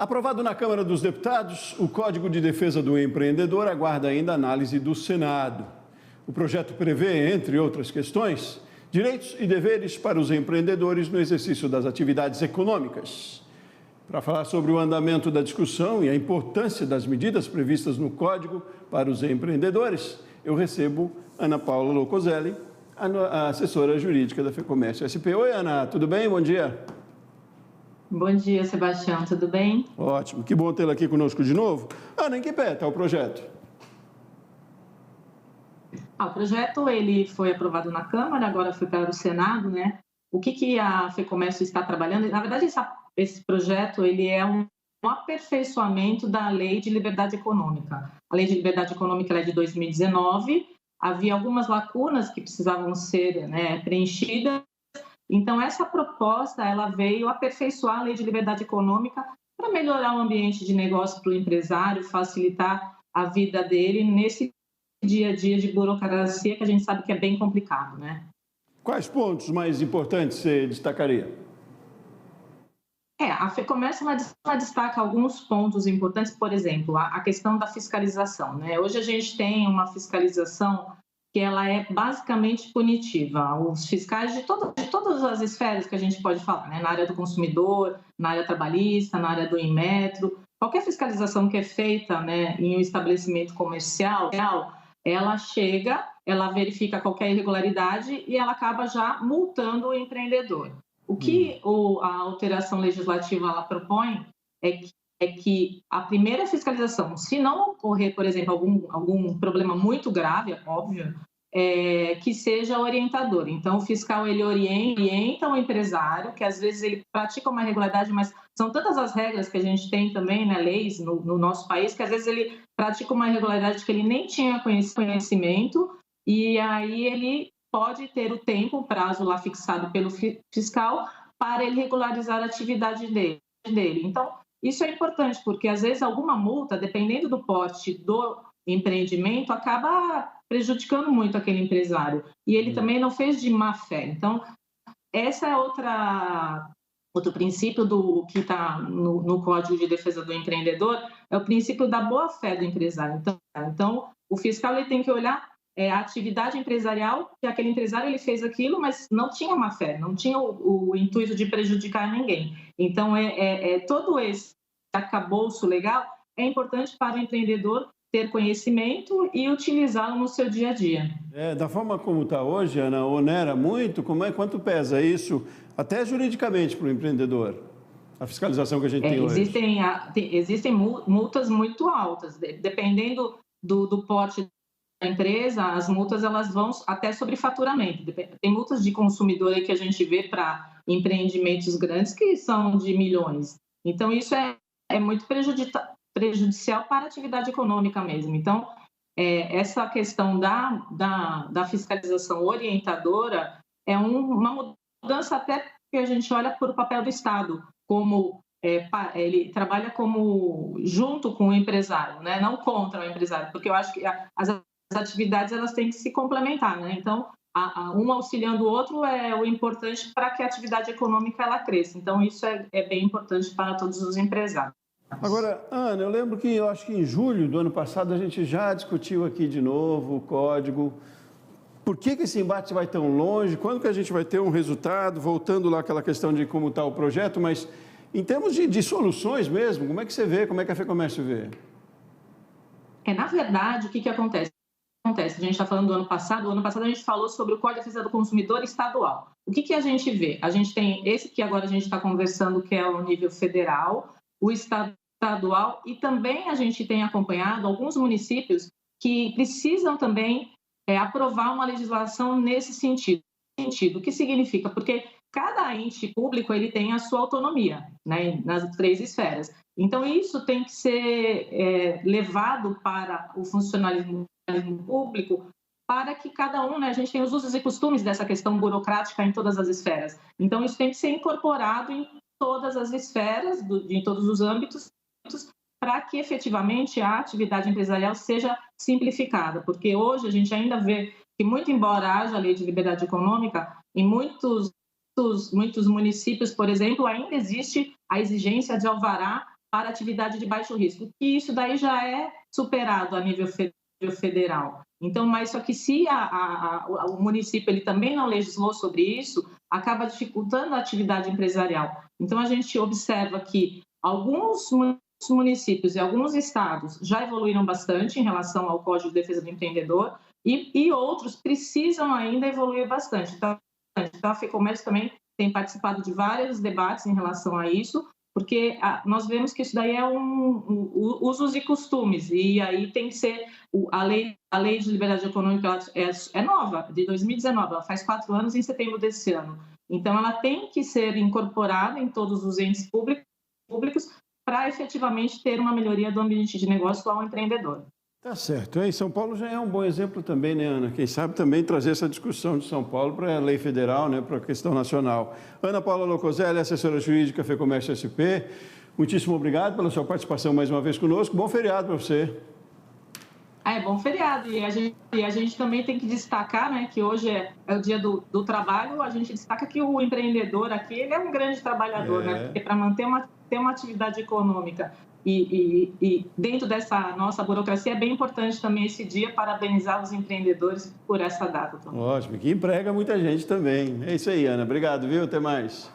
Aprovado na Câmara dos Deputados, o Código de Defesa do Empreendedor aguarda ainda análise do Senado. O projeto prevê, entre outras questões, direitos e deveres para os empreendedores no exercício das atividades econômicas. Para falar sobre o andamento da discussão e a importância das medidas previstas no Código para os empreendedores, eu recebo Ana Paula Locoselli, a assessora jurídica da FEComércio SP. Oi, Ana, tudo bem? Bom dia. Bom dia, Sebastião, tudo bem? Ótimo, que bom tê-la aqui conosco de novo. Ana, em que pé está o projeto? O projeto ele foi aprovado na Câmara, agora foi para o Senado, né? O que a FEComércio está trabalhando? Na verdade, esse projeto ele é um aperfeiçoamento da Lei de Liberdade Econômica. A Lei de Liberdade Econômica é de 2019, havia algumas lacunas que precisavam ser preenchidas. Então, essa proposta ela veio aperfeiçoar a Lei de Liberdade Econômica para melhorar o ambiente de negócio para o empresário, facilitar a vida dele nesse dia a dia de burocracia que a gente sabe que é bem complicado, né? Quais pontos mais importantes você destacaria? A FEComércio ela destaca alguns pontos importantes, por exemplo, a questão da fiscalização, né? Hoje a gente tem uma fiscalização que ela é basicamente punitiva. Os fiscais de todas as esferas que a gente pode falar, né? Na área do consumidor, na área trabalhista, na área do Inmetro, qualquer fiscalização que é feita, né, em um estabelecimento comercial, ela chega, ela verifica qualquer irregularidade e ela acaba já multando o empreendedor. O que a alteração legislativa ela propõe é que a primeira fiscalização, se não ocorrer, por exemplo, algum problema muito grave, óbvio, que seja orientador. Então, o fiscal ele orienta o empresário, que às vezes ele pratica uma irregularidade, mas são tantas as regras que a gente tem também, né, leis no nosso país, que às vezes ele pratica uma irregularidade que ele nem tinha conhecimento, e aí ele pode ter o tempo, o prazo lá fixado pelo fiscal, para ele regularizar a atividade dele. Então, isso é importante, porque às vezes alguma multa, dependendo do porte do empreendimento, acaba prejudicando muito aquele empresário. E ele também não fez de má fé. Então, essa é outro princípio do que está no Código de Defesa do Empreendedor, é o princípio da boa-fé do empresário. Então, o fiscal ele tem que olhar a atividade empresarial, que aquele empresário ele fez aquilo, mas não tinha má fé, não tinha o intuito de prejudicar ninguém. Então, todo esse arcabouço legal é importante para o empreendedor ter conhecimento e utilizá-lo no seu dia a dia. Da forma como está hoje, Ana, onera muito? Quanto pesa isso, até juridicamente, para o empreendedor? A fiscalização que a gente tem hoje. Existem multas muito altas, dependendo do porte da empresa, as multas elas vão até sobre faturamento. Tem multas de consumidor aí que a gente vê para empreendimentos grandes que são de milhões. Então, isso é muito prejudicial para a atividade econômica mesmo. Então, essa questão da fiscalização orientadora é uma mudança até que a gente olha para o papel do Estado, como ele trabalha junto com o empresário, né? Não contra o empresário, porque eu acho que as atividades elas têm que se complementar, né? Então, um auxiliando o outro é o importante para que a atividade econômica ela cresça. Então, isso é bem importante para todos os empresários. Agora, Ana, eu acho que em julho do ano passado a gente já discutiu aqui de novo o código. Por que esse embate vai tão longe? Quando que a gente vai ter um resultado? Voltando lá àquela questão de como está o projeto, mas em termos de soluções mesmo, como é que você vê, como é que a FEComércio vê? Na verdade, o que acontece? A gente está falando do ano passado a gente falou sobre o Código de Defesa do Consumidor estadual. O que a gente vê? A gente tem esse que agora a gente está conversando, que é o nível federal, o estadual, e também a gente tem acompanhado alguns municípios que precisam também aprovar uma legislação nesse sentido. O que significa? Porque cada ente público ele tem a sua autonomia, né, nas 3 esferas. Então, isso tem que ser levado para o funcionalismo público para que cada um, né, a gente tem os usos e costumes dessa questão burocrática em todas as esferas. Então, isso tem que ser incorporado em todas as esferas, em todos os âmbitos, para que efetivamente a atividade empresarial seja simplificada, porque hoje a gente ainda vê que, muito embora haja a lei de liberdade econômica, em muitos municípios, por exemplo, ainda existe a exigência de alvará para atividade de baixo risco, que isso daí já é superado a nível federal. Então, mas só que se o município ele também não legislou sobre isso, acaba dificultando a atividade empresarial. Então, a gente observa que alguns municípios e alguns estados já evoluíram bastante em relação ao Código de Defesa do Empreendedor e outros precisam ainda evoluir bastante. Então, a FEComércio também tem participado de vários debates em relação a isso, porque nós vemos que isso daí é usos e costumes, e aí tem que ser, a lei de liberdade econômica é nova, de 2019, ela faz 4 anos em setembro desse ano. Então, ela tem que ser incorporada em todos os entes públicos para efetivamente ter uma melhoria do ambiente de negócio ao empreendedor. Tá certo. E São Paulo já é um bom exemplo também, né, Ana? Quem sabe também trazer essa discussão de São Paulo para a lei federal, né, para a questão nacional. Ana Paula Locoselli, assessora jurídica FEComércio SP, muitíssimo obrigado pela sua participação mais uma vez conosco. Bom feriado para você. É bom feriado. E a gente também tem que destacar, né, que hoje é o dia do trabalho, a gente destaca que o empreendedor aqui ele é um grande trabalhador, né? Porque para manter uma atividade econômica e dentro dessa nossa burocracia é bem importante também esse dia parabenizar os empreendedores por essa data também. Ótimo, que emprega muita gente também. É isso aí, Ana. Obrigado, viu? Até mais.